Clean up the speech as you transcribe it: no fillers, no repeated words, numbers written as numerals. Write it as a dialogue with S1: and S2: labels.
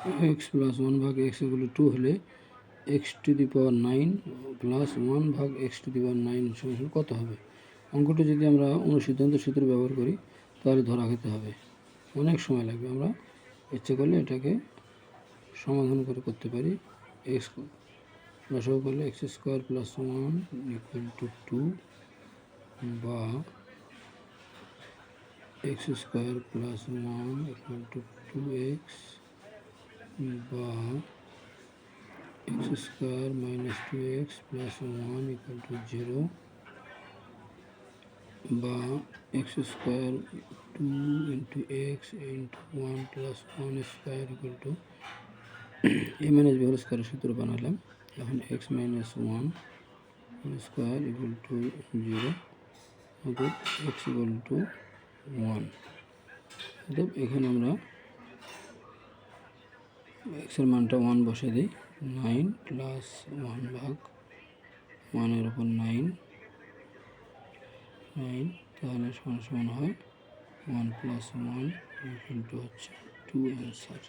S1: X plus 1 ভাগ x equal to 2 হলে x to the power 9 plus 1 ভাগ x to the পাওয়ার 9 সমান কত হবে? অঙ্কটা যদি আমরা অনুসিদ্ধান্ত সূত্র ব্যবহার করি তাহলে ধরা খেতে হবে, অনেক সময় লাগবে। আমরা ইচ্ছে করলে এটাকে সমাধান করে করতে পারি। এক্স লসাগু করলে x square plus 1 equal to 2 বা x square plus 1 equal to 2x বা x square minus 2x plus 1 equal to 0 বা x square 2 into x into 1 plus 1 square equal to a minus b whole স্কোয়ারের সূত্র বানালাম। এখন x minus 1 square equal to 0 অর্থাৎ x equal to 1। অর্থাৎ এখানে আমরা এক্সের মানটা 1 বসে দিই। 9 প্লাস 1 ভাগ 1-এর উপর 9 তাহলে সমান হয় 1 প্লাস 1 ইকুয়াল টু হচ্ছে 2 অ্যান্সার।